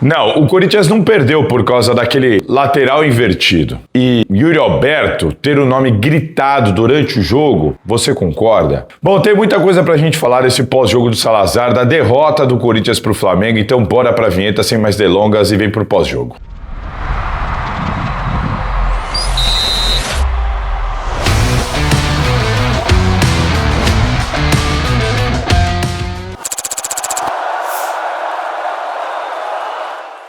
Não, o Corinthians não perdeu por causa daquele lateral invertido. E Yuri Alberto ter o nome gritado durante o jogo, você concorda? Bom, tem muita coisa pra gente falar desse pós-jogo do Salazar, da derrota do Corinthians pro Flamengo, então bora pra vinheta sem mais delongas e vem pro pós-jogo.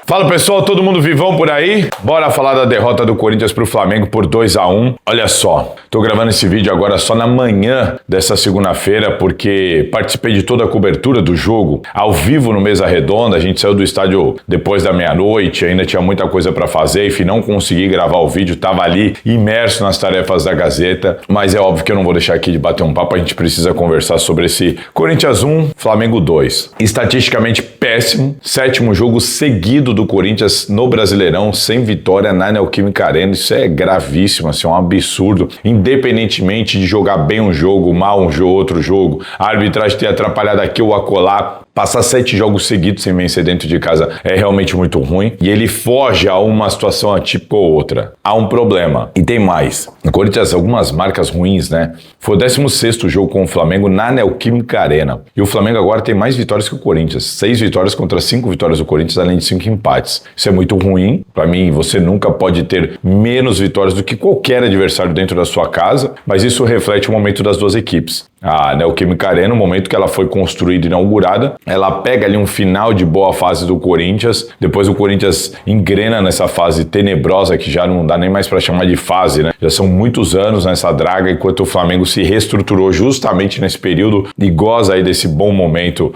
Fala pessoal, todo mundo vivão por aí? Bora falar da derrota do Corinthians pro Flamengo por 2-1. Olha só, tô gravando esse vídeo agora só na manhã dessa segunda-feira porque participei de toda a cobertura do jogo ao vivo no Mesa Redonda. A gente saiu do estádio depois da meia-noite, ainda tinha muita coisa pra fazer, enfim, não consegui gravar o vídeo, tava ali imerso nas tarefas da Gazeta, mas é óbvio que eu não vou deixar aqui de bater um papo, a gente precisa conversar sobre esse Corinthians 1, Flamengo 2. Estatisticamente péssimo, 7º jogo seguido do Corinthians no Brasileirão, sem vitória na Neoquímica Arena. Isso é gravíssimo, assim, é um absurdo. Independentemente de jogar bem um jogo, mal um jogo, outro jogo, a arbitragem ter atrapalhado aqui ou acolá, passar 7 jogos seguidos sem vencer dentro de casa é realmente muito ruim. E ele foge a uma situação atípica ou outra. Há um problema. E tem mais. No Corinthians, algumas marcas ruins, né? Foi o 16º jogo com o Flamengo na Neoquímica Arena. E o Flamengo agora tem mais vitórias que o Corinthians. 6 vitórias contra 5 vitórias do Corinthians, além de 5 empates. Isso é muito ruim. Para mim, você nunca pode ter menos vitórias do que qualquer adversário dentro da sua casa. Mas isso reflete o momento das duas equipes. A Neoquímica Arena, no momento que ela foi construída e inaugurada, ela pega ali um final de boa fase do Corinthians, depois o Corinthians engrena nessa fase tenebrosa que já não dá nem mais para chamar de fase, né? Já são muitos anos nessa draga, enquanto o Flamengo se reestruturou justamente nesse período e goza aí desse bom momento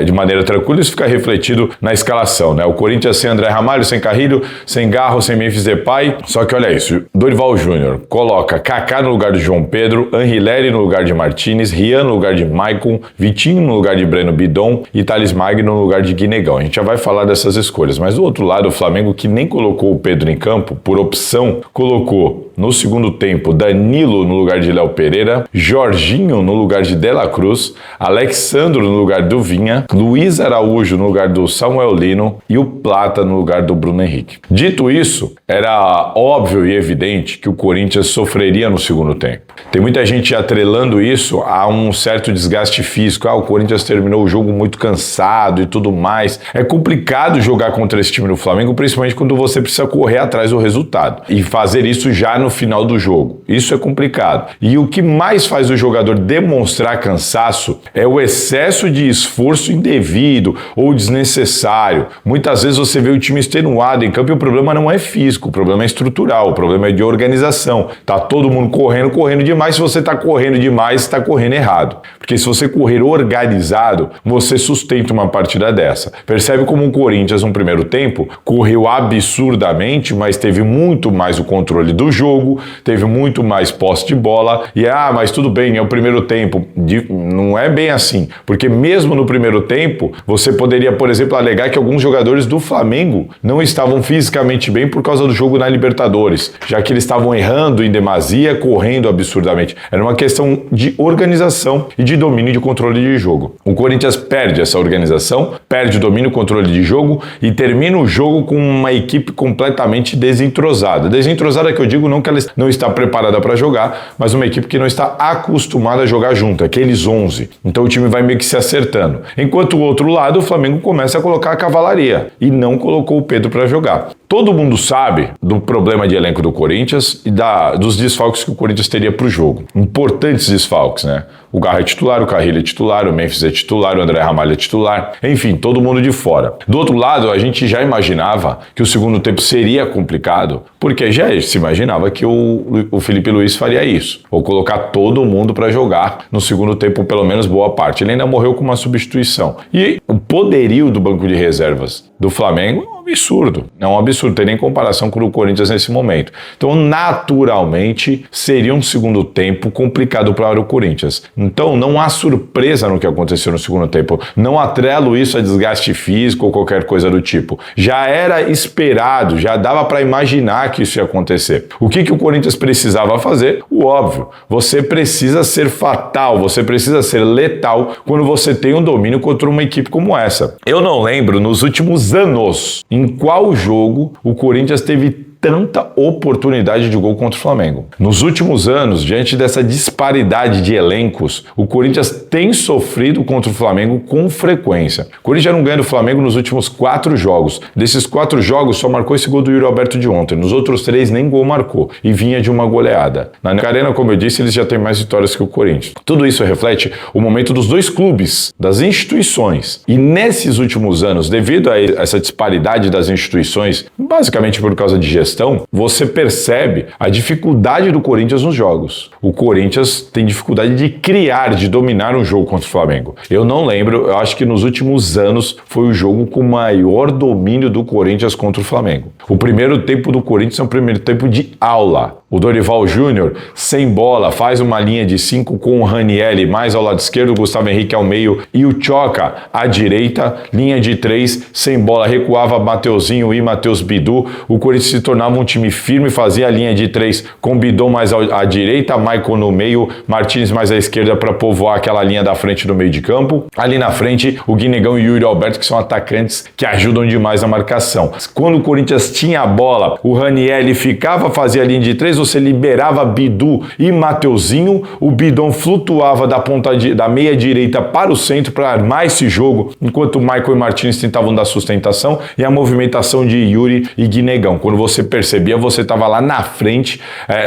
de maneira tranquila. Isso fica refletido na escalação, né? O Corinthians sem André Ramalho, sem Carrilho, sem Garro, sem Memphis Depay, só que olha isso, Dorival Júnior coloca Kaká no lugar de João Pedro, Anrileri no lugar de Martins, Rian no lugar de Maicon, Vitinho no lugar de Breno Bidon e Thales Magno no lugar de Guinegão. A gente já vai falar dessas escolhas, mas do outro lado o Flamengo, que nem colocou o Pedro em campo, por opção, colocou no segundo tempo Danilo no lugar de Léo Pereira, Jorginho no lugar de De La Cruz, Alexandro no lugar do Vinha, Luiz Araújo no lugar do Samuel Lino e o Plata no lugar do Bruno Henrique. Dito isso, era óbvio e evidente que o Corinthians sofreria no segundo tempo. Tem muita gente atrelando isso a um certo desgaste físico. O Corinthians terminou o jogo muito cansado e tudo mais. É complicado jogar contra esse time do Flamengo, principalmente quando você precisa correr atrás do resultado e fazer isso já no final do jogo. Isso é complicado. E o que mais faz o jogador demonstrar cansaço é o excesso de esforço indevido ou desnecessário. Muitas vezes você vê o time extenuado em campo e o problema não é físico, o problema é estrutural, o problema é de organização. Tá todo mundo correndo demais. Se você tá correndo demais, está correndo errado. Porque se você correr organizado, você sustenta uma partida dessa. Percebe como o Corinthians, no primeiro tempo, correu absurdamente, mas teve muito mais o controle do jogo, teve muito mais posse de bola, e mas tudo bem, é o primeiro tempo. Não é bem assim, porque mesmo no primeiro tempo, você poderia, por exemplo, alegar que alguns jogadores do Flamengo não estavam fisicamente bem por causa do jogo na Libertadores, já que eles estavam errando em demasia, correndo absurdamente. Era uma questão de organização e de domínio de controle de jogo. O Corinthians perde essa organização, perde o domínio e controle de jogo e termina o jogo com uma equipe completamente desentrosada. Desentrosada que eu digo não que ela não está preparada para jogar, mas uma equipe que não está acostumada a jogar junto, aqueles 11. Então o time vai meio que se acertando. Enquanto o outro lado, o Flamengo começa a colocar a cavalaria e não colocou o Pedro para jogar. Todo mundo sabe do problema de elenco do Corinthians e dos desfalques que o Corinthians teria para o jogo. Importantes desfalques, né? O Garro é titular, o Carrilho é titular, o Memphis é titular, o André Ramalho é titular, enfim, todo mundo de fora. Do outro lado, a gente já imaginava que o segundo tempo seria complicado, porque já se imaginava que o Felipe Luiz faria isso, ou colocar todo mundo para jogar no segundo tempo, pelo menos boa parte. Ele ainda morreu com uma substituição. E o poderio do banco de reservas do Flamengo absurdo. É um absurdo, tem nem comparação com o Corinthians nesse momento. Então, naturalmente, seria um segundo tempo complicado para o Corinthians. Então não há surpresa no que aconteceu no segundo tempo. Não atrelo isso a desgaste físico ou qualquer coisa do tipo. Já era esperado, já dava para imaginar que isso ia acontecer. O que o Corinthians precisava fazer? O óbvio. Você precisa ser fatal, você precisa ser letal quando você tem um domínio contra uma equipe como essa. Eu não lembro nos últimos anos em qual jogo o Corinthians teve tanta oportunidade de gol contra o Flamengo. Nos últimos anos, diante dessa disparidade de elencos, o Corinthians tem sofrido contra o Flamengo com frequência. O Corinthians não ganha do Flamengo nos últimos 4 jogos. Desses 4 jogos, só marcou esse gol do Yuri Alberto de ontem. Nos outros 3, nem gol marcou. E vinha de uma goleada. Na Arena, como eu disse, eles já têm mais vitórias que o Corinthians. Tudo isso reflete o momento dos dois clubes, das instituições. E nesses últimos anos, devido a essa disparidade das instituições, basicamente por causa de gestão, você percebe a dificuldade do Corinthians nos jogos. O Corinthians tem dificuldade de criar, de dominar um jogo contra o Flamengo. Eu não lembro, eu acho que nos últimos anos foi o jogo com maior domínio do Corinthians contra o Flamengo. O primeiro tempo do Corinthians é um primeiro tempo de aula. O Dorival Júnior, sem bola, faz uma linha de 5 com o Ranieri, mais ao lado esquerdo, o Gustavo Henrique ao meio e o Choca à direita, linha de 3, sem bola, recuava Mateuzinho e Matheus Bidu. O Corinthians se tornava um time firme, fazia a linha de 3 com Bidon mais à direita, Maicon no meio, Martins mais à esquerda para povoar aquela linha da frente do meio de campo. Ali na frente, o Guinegão e o Yuri Alberto, que são atacantes que ajudam demais na marcação. Quando o Corinthians tinha a bola, o Ranieri ficava, fazia a linha de 3, você liberava Bidu e Mateuzinho, o Bidon flutuava da meia direita para o centro para armar esse jogo, enquanto o Maicon e Martins tentavam dar sustentação e a movimentação de Yuri e Guinegão. Quando você percebia, você estava lá na frente,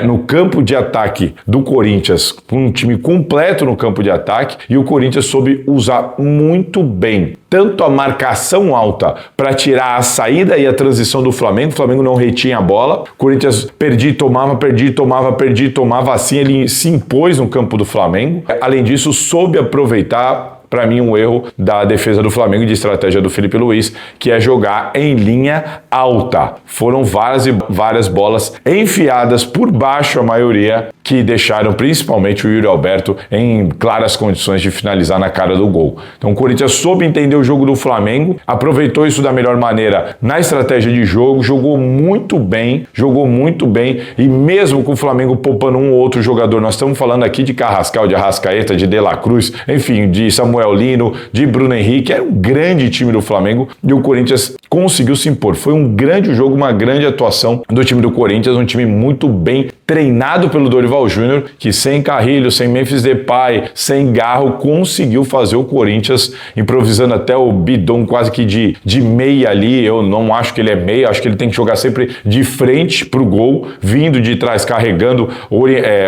no campo de ataque do Corinthians, com um time completo no campo de ataque, e o Corinthians soube usar muito bem tanto a marcação alta para tirar a saída e a transição do Flamengo. O Flamengo não retinha a bola, o Corinthians perdia e tomava, assim ele se impôs no campo do Flamengo. Além disso, soube aproveitar, para mim, um erro da defesa do Flamengo e de estratégia do Felipe Luiz, que é jogar em linha alta. Foram várias bolas enfiadas por baixo, a maioria, que deixaram principalmente o Yuri Alberto em claras condições de finalizar na cara do gol. Então o Corinthians soube entender o jogo do Flamengo, aproveitou isso da melhor maneira na estratégia de jogo, jogou muito bem, e mesmo com o Flamengo poupando um ou outro jogador, nós estamos falando aqui de Carrascal, de Arrascaeta, de De La Cruz, enfim, de Samuel Lino, de Bruno Henrique, era um grande time do Flamengo e o Corinthians conseguiu se impor. Foi um grande jogo, uma grande atuação do time do Corinthians, um time muito bem treinado pelo Dorival Júnior, que sem Carrilho, sem Memphis Depay, sem Garro, conseguiu fazer o Corinthians, improvisando até o Bidon quase que de meia ali. Eu não acho que ele é meia, acho que ele tem que jogar sempre de frente pro gol, vindo de trás, carregando,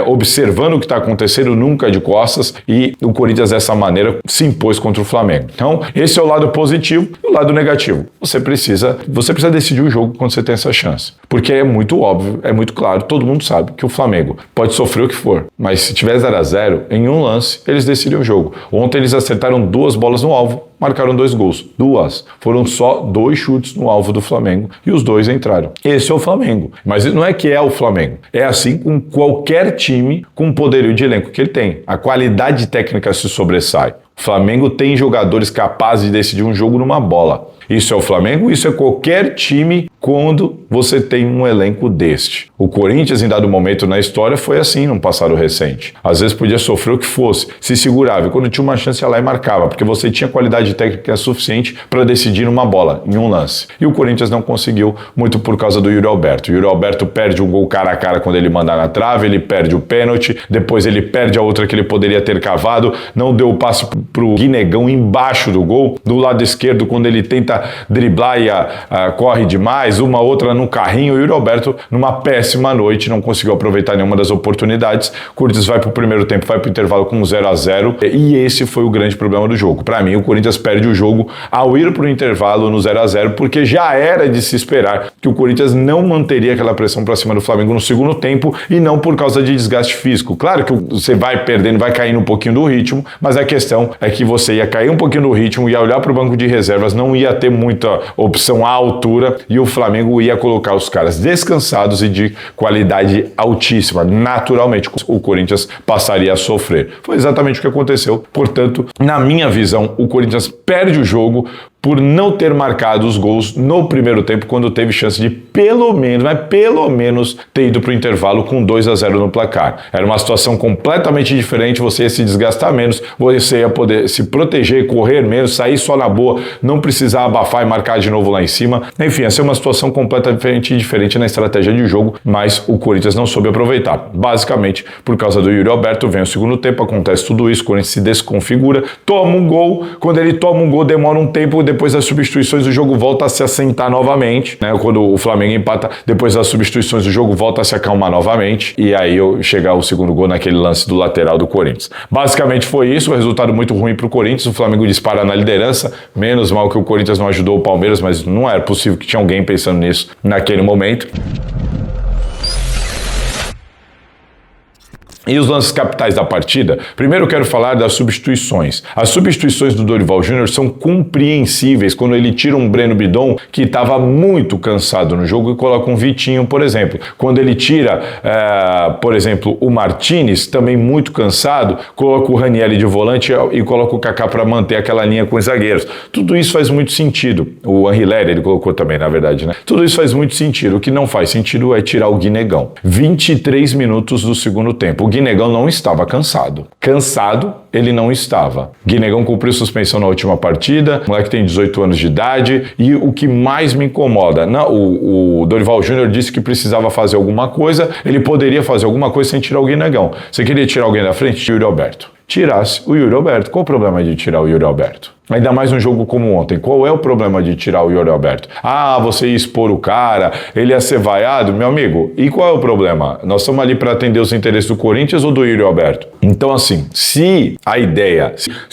observando o que está acontecendo, nunca de costas, e o Corinthians dessa maneira se impôs contra o Flamengo. Então, esse é o lado positivo. E o lado negativo, você precisa decidir o jogo quando você tem essa chance, porque é muito óbvio, é muito claro, todo mundo sabe que o Flamengo pode sofrer o que for, mas se tiver 0-0, em um lance, eles decidem o jogo. Ontem eles acertaram 2 bolas no alvo, marcaram 2 gols. 2. Foram só 2 chutes no alvo do Flamengo e os 2 entraram. Esse é o Flamengo. Mas não é que é o Flamengo. É assim com qualquer time com o poderio de elenco que ele tem. A qualidade técnica se sobressai. O Flamengo tem jogadores capazes de decidir um jogo numa bola. Isso é o Flamengo, isso é qualquer time quando você tem um elenco deste. O Corinthians, em dado momento na história, foi assim num passado recente. Às vezes podia sofrer o que fosse, se segurava, e quando tinha uma chance ia lá e marcava, porque você tinha qualidade técnica suficiente para decidir uma bola, em um lance. E o Corinthians não conseguiu, muito por causa do Yuri Alberto. O Yuri Alberto perde um gol cara a cara quando ele manda na trave, ele perde o pênalti, depois ele perde a outra que ele poderia ter cavado, não deu o passe pro Guinegão embaixo do gol, do lado esquerdo, quando ele tenta driblar e corre demais, uma outra no carrinho, e o Yuri Alberto, numa péssima noite, não conseguiu aproveitar nenhuma das oportunidades. O Corinthians vai pro primeiro tempo, vai pro intervalo com 0-0, e esse foi o grande problema do jogo. Para mim, o Corinthians perde o jogo ao ir pro intervalo no 0-0, porque já era de se esperar que o Corinthians não manteria aquela pressão para cima do Flamengo no segundo tempo, e não por causa de desgaste físico. Claro que você vai perdendo, vai caindo um pouquinho do ritmo, mas a questão é que você ia cair um pouquinho do ritmo, ia olhar pro banco de reservas, não ia ter ter muita opção à altura e o Flamengo ia colocar os caras descansados e de qualidade altíssima. Naturalmente, o Corinthians passaria a sofrer. Foi exatamente o que aconteceu. Portanto, na minha visão, o Corinthians perde o jogo por não ter marcado os gols no primeiro tempo, quando teve chance de pelo menos ter ido para o intervalo com 2-0 no placar. Era uma situação completamente diferente, você ia se desgastar menos, você ia poder se proteger, correr menos, sair só na boa, não precisar abafar e marcar de novo lá em cima. Enfim, ia ser uma situação completamente diferente na estratégia de jogo, mas o Corinthians não soube aproveitar. Basicamente, por causa do Yuri Alberto, vem o segundo tempo, acontece tudo isso, o Corinthians se desconfigura, toma um gol, quando ele toma um gol demora um tempo, depois das substituições o jogo volta a se assentar novamente, né? Quando o Flamengo empata, depois das substituições o jogo volta a se acalmar novamente, e aí chegar o segundo gol naquele lance do lateral do Corinthians. Basicamente foi isso, um resultado muito ruim para o Corinthians, o Flamengo dispara na liderança, menos mal que o Corinthians não ajudou o Palmeiras, mas não era possível que tinha alguém pensando nisso naquele momento. E os lances capitais da partida? Primeiro eu quero falar das substituições. As substituições do Dorival Júnior são compreensíveis quando ele tira um Breno Bidon que estava muito cansado no jogo e coloca um Vitinho, por exemplo. Quando ele tira, por exemplo, o Martinez, também muito cansado, coloca o Ranieri de volante e coloca o Kaká para manter aquela linha com os zagueiros. Tudo isso faz muito sentido. O Anrileri ele colocou também, na verdade, né? Tudo isso faz muito sentido. O que não faz sentido é tirar o Guinegão. 23 minutos do segundo tempo. O Guinegão não estava cansado. Cansado, ele não estava. Guinegão cumpriu suspensão na última partida, o moleque tem 18 anos de idade, e o que mais me incomoda, o Dorival Júnior disse que precisava fazer alguma coisa, ele poderia fazer alguma coisa sem tirar o Guinegão. Você queria tirar alguém da frente? Yuri Alberto. Tirasse o Yuri Alberto. Qual o problema de tirar o Yuri Alberto? Ainda mais um jogo como ontem. Qual é o problema de tirar o Yuri Alberto? Você ia expor o cara, ele ia ser vaiado? Meu amigo, e qual é o problema? Nós estamos ali para atender os interesses do Corinthians ou do Yuri Alberto? Então, assim, se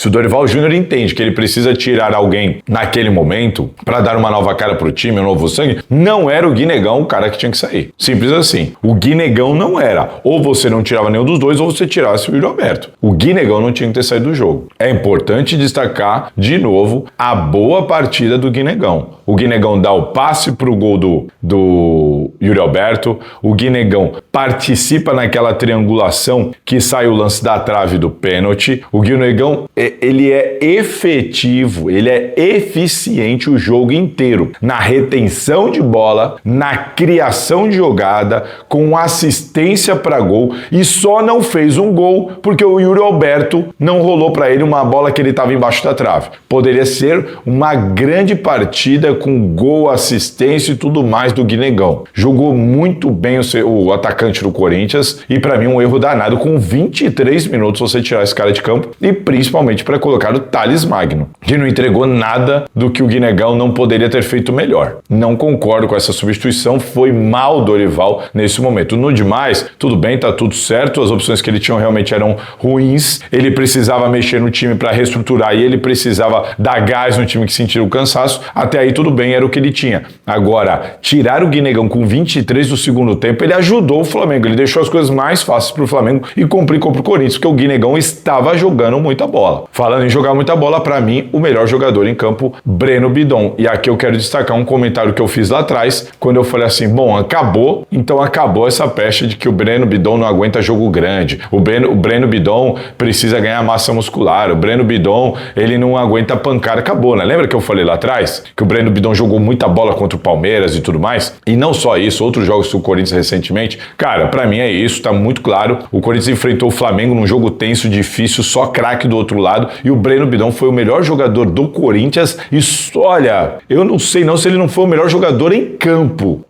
o Dorival Júnior entende que ele precisa tirar alguém naquele momento para dar uma nova cara pro time, um novo sangue, não era o Guinegão o cara que tinha que sair. Simples assim. O Guinegão não era. Ou você não tirava nenhum dos dois, ou você tirasse o Yuri Alberto. O Guinegão não tinha que ter saído do jogo. É importante destacar de novo a boa partida do Guinegão. O Guinegão dá o passe pro gol do Yuri Alberto, o Guinegão participa naquela triangulação que sai o lance da trave do pênalti. O Guinegão, ele é efetivo, ele é eficiente o jogo inteiro, na retenção de bola, na criação de jogada, com assistência para gol, e só não fez um gol porque o Yuri Alberto não rolou para ele uma bola que ele estava embaixo da trave. Poderia ser uma grande partida com gol, assistência e tudo mais do Guinegão. Jogou muito bem o atacante do Corinthians e para mim um erro danado com 23 minutos você tirar esse cara de campo e principalmente para colocar o Thales Magno, que não entregou nada do que o Guinegão não poderia ter feito melhor. Não concordo com essa substituição, foi mal Dorival nesse momento. No demais, tudo bem, tá tudo certo, as opções que ele tinha realmente eram ruins, ele precisava mexer no time para reestruturar e ele precisava dar gás no time que sentiu o cansaço, até aí tudo bem, era o que ele tinha. Agora, tirar o Guinegão com 23 do segundo tempo, ele ajudou o Flamengo, ele deixou as coisas mais fáceis pro Flamengo e complicou pro Corinthians, porque o Guinegão estava jogando muita bola. Falando em jogar muita bola, para mim, o melhor jogador em campo, Breno Bidon. E aqui eu quero destacar um comentário que eu fiz lá atrás, quando eu falei assim, bom, acabou, então acabou essa peste de que o Breno Bidon não aguenta jogo grande, o Breno Bidon precisa ganhar massa muscular, o Breno Bidon, ele não aguenta pancada, acabou, né? Lembra que eu falei lá atrás? Que o Breno Bidon jogou muita bola contra o Palmeiras e tudo mais? E não só isso, outros jogos do Corinthians recentemente, cara, pra mim é isso, tá muito claro, o Corinthians enfrentou o Flamengo num jogo tenso, difícil, só craque do outro lado, e o Breno Bidon foi o melhor jogador do Corinthians, e olha, eu não sei não se ele não foi o melhor jogador em campo,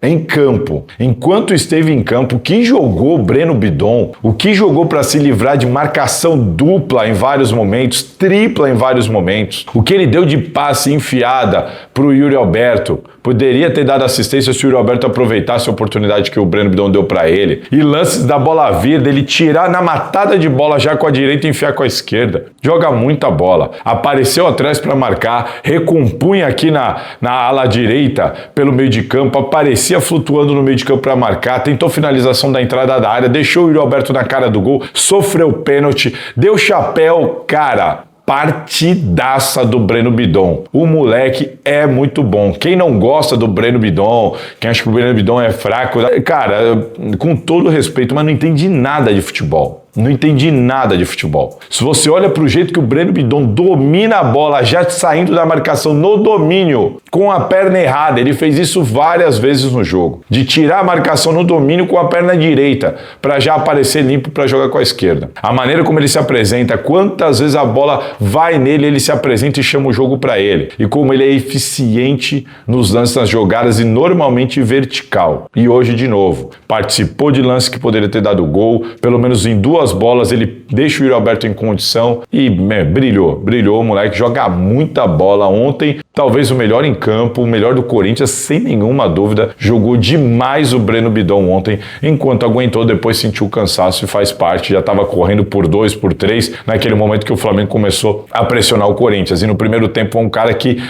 enquanto esteve em campo, o que jogou o Breno Bidon, o que jogou pra se livrar de marcação dupla em vários momentos, tripla em vários momentos, o que ele deu de passe enfiada pro Yuri Alberto, poderia ter dado assistência se o Yuri Alberto aproveitasse a oportunidade que o Breno Bidon deu pra ele, e lances da bola vir, dele tirar na matada de bola já com a direita e enfiar com a esquerda, joga muita bola, apareceu atrás para marcar, recompunha aqui na ala direita pelo meio de campo, aparecia flutuando no meio de campo para marcar, tentou finalização da entrada da área, deixou o Yuri Alberto na cara do gol, sofreu pênalti, deu chapéu, cara, partidaça do Breno Bidon. O moleque é muito bom. Quem não gosta do Breno Bidon, quem acha que o Breno Bidon é fraco, cara, com todo respeito, mas não entende nada de futebol. Não entendi nada de futebol. Se você olha para o jeito que o Breno Bidon domina a bola, já saindo da marcação no domínio, com a perna errada, ele fez isso várias vezes no jogo, de tirar a marcação no domínio com a perna direita, para já aparecer limpo para jogar com a esquerda. A maneira como ele se apresenta, quantas vezes a bola vai nele, ele se apresenta e chama o jogo para ele. E como ele é eficiente nos lances, nas jogadas e normalmente vertical. E hoje, de novo, participou de lance que poderia ter dado gol, pelo menos em 2 bolas, ele deixa o Yuri Alberto em condição e brilhou, o moleque joga muita bola ontem, talvez o melhor em campo, o melhor do Corinthians, sem nenhuma dúvida, jogou demais o Breno Bidon ontem, enquanto aguentou, depois sentiu o cansaço e faz parte, já estava correndo por 2, por 3, naquele momento que o Flamengo começou a pressionar o Corinthians, e no primeiro tempo foi um cara que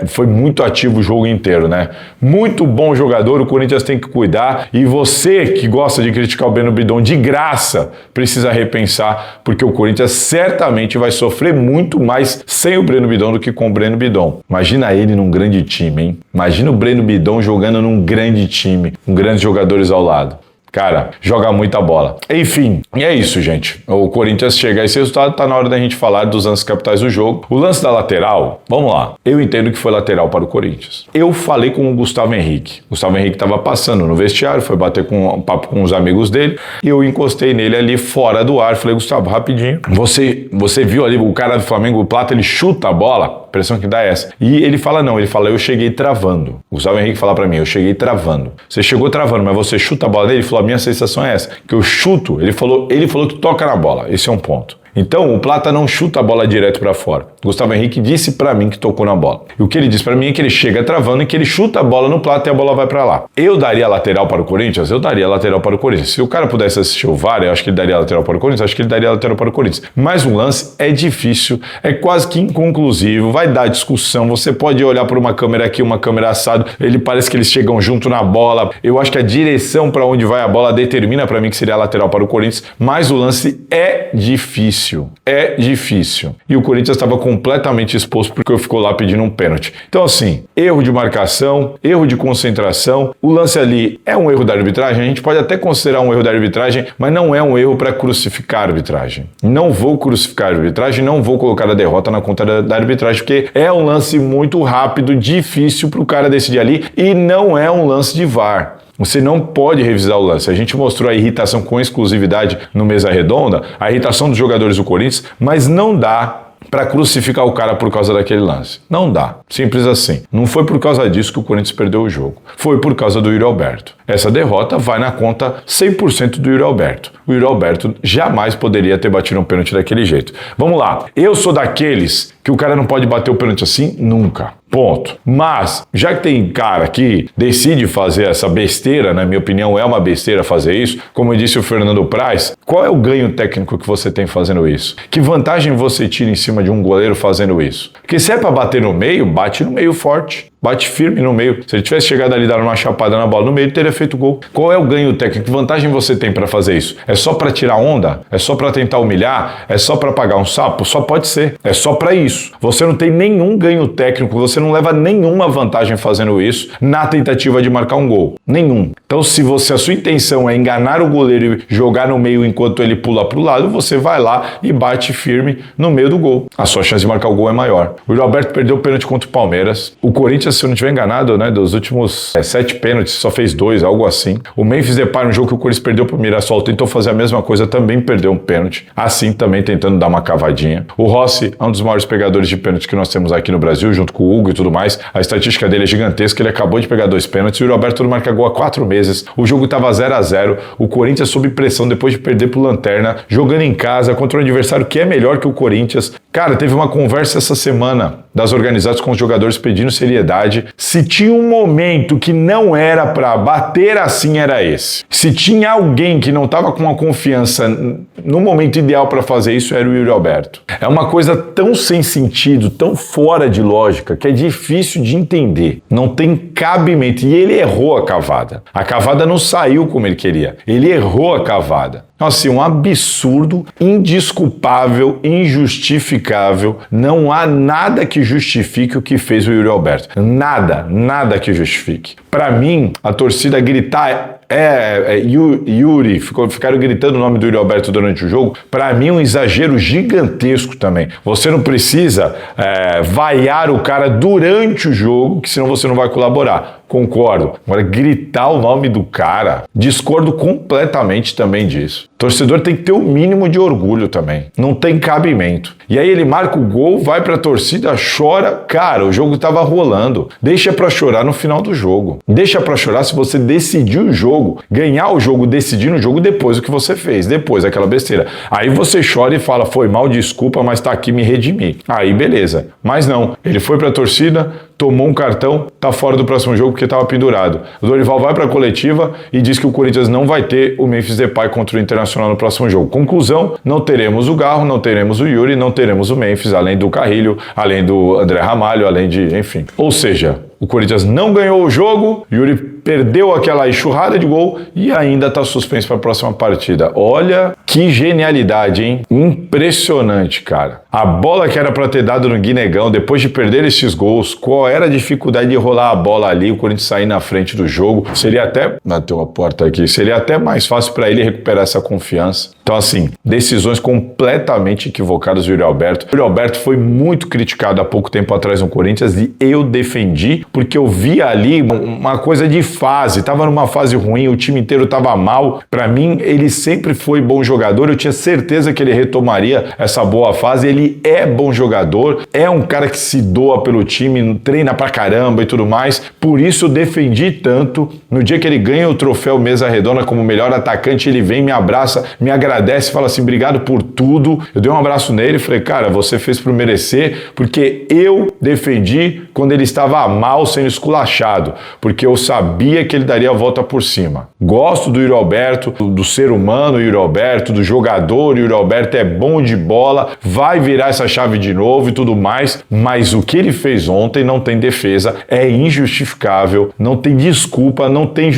foi muito ativo o jogo inteiro, né? Muito bom jogador, o Corinthians tem que cuidar, e você que gosta de criticar o Breno Bidon de graça, precisa repensar, porque o Corinthians certamente vai sofrer muito mais sem o Breno Bidon do que com o Breno Bidon. Imagina ele num grande time, hein? Imagina o Breno Bidon jogando num grande time, com grandes jogadores ao lado. Cara, joga muita bola. Enfim, e é isso, gente. O Corinthians chega a esse resultado, tá na hora da gente falar dos lances capitais do jogo. O lance da lateral, vamos lá. Eu entendo que foi lateral para o Corinthians. Eu falei com o Gustavo Henrique. O Gustavo Henrique estava passando no vestiário, foi bater um papo com os amigos dele, e eu encostei nele ali fora do ar. Falei, Gustavo, rapidinho. Você viu ali o cara do Flamengo, o Plata, ele chuta a bola? A impressão que dá é essa. E ele fala, não, ele fala, eu cheguei travando. O Gustavo Henrique fala pra mim, eu cheguei travando. Você chegou travando, mas você chuta a bola dele? Ele falou, a minha sensação é essa, que eu chuto, ele falou que toca na bola. Esse é um ponto. Então, o Plata não chuta a bola direto para fora. Gustavo Henrique disse para mim que tocou na bola. E o que ele disse para mim é que ele chega travando e que ele chuta a bola no Plata e a bola vai para lá. Eu daria lateral para o Corinthians? Eu daria lateral para o Corinthians. Se o cara pudesse assistir o VAR, eu acho que ele daria lateral para o Corinthians, acho que ele daria lateral para o Corinthians. Mas o lance é difícil, é quase que inconclusivo, vai dar discussão. Você pode olhar por uma câmera aqui, uma câmera assado, ele parece que eles chegam junto na bola. Eu acho que a direção para onde vai a bola determina para mim que seria lateral para o Corinthians, mas o lance é difícil. É difícil. E o Corinthians estava completamente exposto porque eu ficou lá pedindo um pênalti. Então, assim, erro de marcação, erro de concentração. O lance ali é um erro da arbitragem? A gente pode até considerar um erro da arbitragem, mas não é um erro para crucificar a arbitragem. Não vou crucificar a arbitragem, não vou colocar a derrota na conta da arbitragem, porque é um lance muito rápido, difícil para o cara decidir ali e não é um lance de VAR. Você não pode revisar o lance. A gente mostrou a irritação com exclusividade no Mesa Redonda, a irritação dos jogadores do Corinthians, mas não dá para crucificar o cara por causa daquele lance. Não dá. Simples assim. Não foi por causa disso que o Corinthians perdeu o jogo. Foi por causa do Yuri Alberto. Essa derrota vai na conta 100% do Yuri Alberto. O Yuri Alberto jamais poderia ter batido um pênalti daquele jeito. Vamos lá. Eu sou daqueles que o cara não pode bater o pênalti assim nunca. Ponto. Mas, já que tem cara que decide fazer essa besteira, na minha opinião é uma besteira fazer isso, como disse o Fernando Praz, qual é o ganho técnico que você tem fazendo isso? Que vantagem você tira em cima de um goleiro fazendo isso? Porque se é pra bater no meio, bate no meio forte. Bate firme no meio. Se ele tivesse chegado ali e dado uma chapada na bola no meio, ele teria feito gol. Qual é o ganho técnico? Que vantagem você tem para fazer isso? É só para tirar onda? É só para tentar humilhar? É só para pagar um sapo? Só pode ser. É só para isso. Você não tem nenhum ganho técnico, você não leva nenhuma vantagem fazendo isso na tentativa de marcar um gol. Nenhum. Então, se a sua intenção é enganar o goleiro e jogar no meio enquanto ele pula para o lado, você vai lá e bate firme no meio do gol. A sua chance de marcar o gol é maior. O Yuri Alberto perdeu o pênalti contra o Palmeiras. O Corinthians, se eu não estiver enganado, né, dos últimos 7 pênaltis, só fez 2, algo assim. O Memphis Depay, no jogo que o Corinthians perdeu para o Mirassol, tentou fazer a mesma coisa, também perdeu um pênalti, assim também tentando dar uma cavadinha. O Rossi é um dos maiores pegadores de pênalti que nós temos aqui no Brasil, junto com o Hugo e tudo mais. A estatística dele é gigantesca, ele acabou de pegar 2 pênaltis. O Yuri Alberto não marca gol há 4 meses. O jogo estava 0-0. O Corinthians sob pressão depois de perder pro Lanterna, jogando em casa contra um adversário que é melhor que o Corinthians. Cara, teve uma conversa essa semana das organizadas com os jogadores pedindo seriedade. Se tinha um momento que não era para bater assim, era esse. Se tinha alguém que não estava com a confiança no momento ideal para fazer isso, era o Yuri Alberto. É uma coisa tão sem sentido, tão fora de lógica, que é difícil de entender. Não tem cabimento. E ele errou a cavada. A cavada não saiu como ele queria. Ele errou a cavada. Assim, um absurdo, indesculpável, injustificável. Não há nada que justifique o que fez o Yuri Alberto. Nada que justifique. Para mim, a torcida gritar Yuri, ficaram gritando o nome do Yuri Alberto durante o jogo, para mim um exagero gigantesco também. Você não precisa vaiar o cara durante o jogo, que senão você não vai colaborar. Concordo. Agora, gritar o nome do cara, discordo completamente também disso. O torcedor tem que ter o mínimo de orgulho também. Não tem cabimento. E aí ele marca o gol, vai pra torcida, chora. Cara, o jogo tava rolando. Deixa pra chorar no final do jogo. Deixa pra chorar se você decidir o jogo. Ganhar o jogo, decidir no jogo depois do que você fez. Depois daquela besteira. Aí você chora e fala, foi mal, desculpa, mas tá aqui, me redimir. Aí beleza. Mas não. Ele foi pra torcida, tomou um cartão, tá fora do próximo jogo porque tava pendurado. O Dorival vai pra coletiva e diz que o Corinthians não vai ter o Memphis Depay contra o Internacional no próximo jogo. Conclusão, não teremos o Garro, não teremos o Yuri, não teremos o Memphis, além do Carrilho, além do André Ramalho, além de, enfim. Ou seja, o Corinthians não ganhou o jogo, Yuri perdeu aquela enxurrada de gol e ainda está suspenso para a próxima partida. Olha que genialidade, hein? Impressionante, cara. A bola que era para ter dado no Guinegão, depois de perder esses gols, qual era a dificuldade de rolar a bola ali, o Corinthians sair na frente do jogo? Seria até... Bateu a porta aqui. Seria até mais fácil para ele recuperar essa confiança. Então, assim, decisões completamente equivocadas do Yuri Alberto. O Yuri Alberto foi muito criticado há pouco tempo atrás no Corinthians e eu defendi, porque eu via ali uma coisa de fase. Tava numa fase ruim, o time inteiro tava mal. Para mim, ele sempre foi bom jogador. Eu tinha certeza que ele retomaria essa boa fase. Ele é bom jogador, é um cara que se doa pelo time, treina pra caramba e tudo mais. Por isso eu defendi tanto. No dia que ele ganha o troféu Mesa Redonda como melhor atacante, ele vem, me abraça, me agradece, fala assim, obrigado por tudo. Eu dei um abraço nele e falei, cara, você fez por merecer, porque eu defendi quando ele estava mal, sendo esculachado, porque eu sabia que ele daria a volta por cima. Gosto do Yuri Alberto, do ser humano Yuri Alberto, do jogador Yuri Alberto, é bom de bola, vai virar essa chave de novo e tudo mais, mas o que ele fez ontem não tem defesa, é injustificável, não tem desculpa, não tem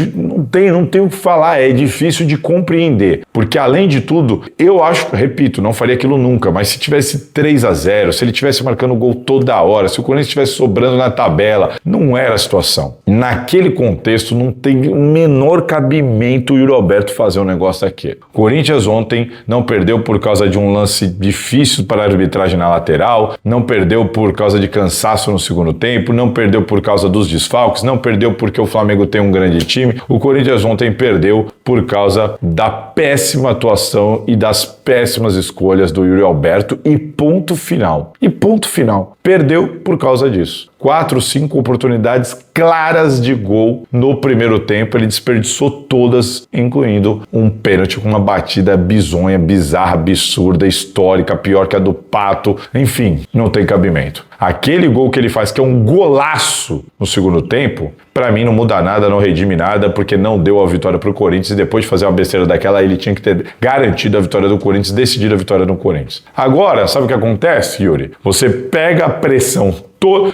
o que falar, é difícil de compreender, porque além de tudo, eu acho, repito, não faria aquilo nunca, mas se tivesse 3-0, se ele tivesse marcando gol toda hora, se o Corinthians estivesse sobrando na tabela, não era a situação. Naquele contexto, não tem o menor cabimento o Yuri Alberto fazer um negócio daquele. O Corinthians ontem não perdeu por causa de um lance difícil para a arbitragem na lateral, não perdeu por causa de cansaço no segundo tempo, não perdeu por causa dos desfalques, não perdeu porque o Flamengo tem um grande time. O Corinthians ontem perdeu por causa da péssima atuação e das péssimas escolhas do Yuri Alberto e ponto final. E ponto final. Perdeu por causa disso. 4, 5 oportunidades claras de gol no primeiro tempo. Ele desperdiçou todas, incluindo um pênalti com uma batida bizonha, bizarra, absurda, histórica, pior que a do Pato. Enfim, não tem cabimento. Aquele gol que ele faz, que é um golaço no segundo tempo, pra mim não muda nada, não redime nada, porque não deu a vitória pro Corinthians e depois de fazer uma besteira daquela, ele tinha que ter garantido a vitória do Corinthians, decidido a vitória do Corinthians. Agora, sabe o que acontece, Yuri? Você pega a pressão.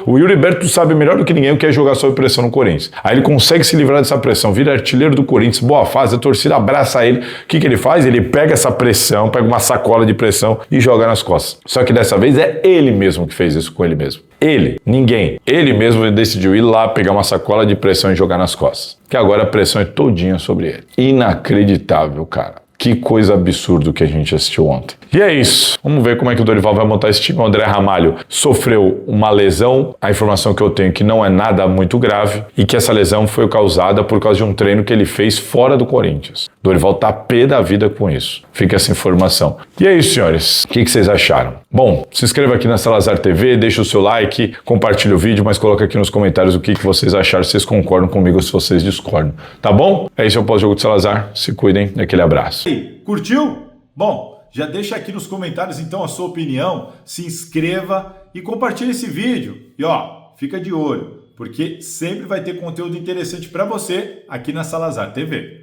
O Yuri Alberto sabe melhor do que ninguém o que é jogar sob pressão no Corinthians. Aí ele consegue se livrar dessa pressão, vira artilheiro do Corinthians, boa fase, a torcida abraça ele. O que ele faz? Ele pega essa pressão, pega uma sacola de pressão e joga nas costas. Só que dessa vez é ele mesmo que fez isso com ele mesmo. Ele, ninguém. Ele mesmo decidiu ir lá, pegar uma sacola de pressão e jogar nas costas. Que agora a pressão é todinha sobre ele. Inacreditável, cara. Que coisa absurda que a gente assistiu ontem. E é isso. Vamos ver como é que o Dorival vai montar esse time. O André Ramalho sofreu uma lesão. A informação que eu tenho é que não é nada muito grave e que essa lesão foi causada por causa de um treino que ele fez fora do Corinthians. O Dorival tá pé da vida com isso. Fica essa informação. E é isso, senhores. O que vocês acharam? Bom, se inscreva aqui na Salazar TV, deixa o seu like, compartilha o vídeo, mas coloca aqui nos comentários o que vocês acharam, se vocês concordam comigo ou se vocês discordam. Tá bom? Esse é o Pós-Jogo de Salazar. Se cuidem. Aquele abraço. Curtiu? Bom, já deixa aqui nos comentários então a sua opinião, se inscreva e compartilhe esse vídeo. E ó, fica de olho, porque sempre vai ter conteúdo interessante para você aqui na Salazar TV.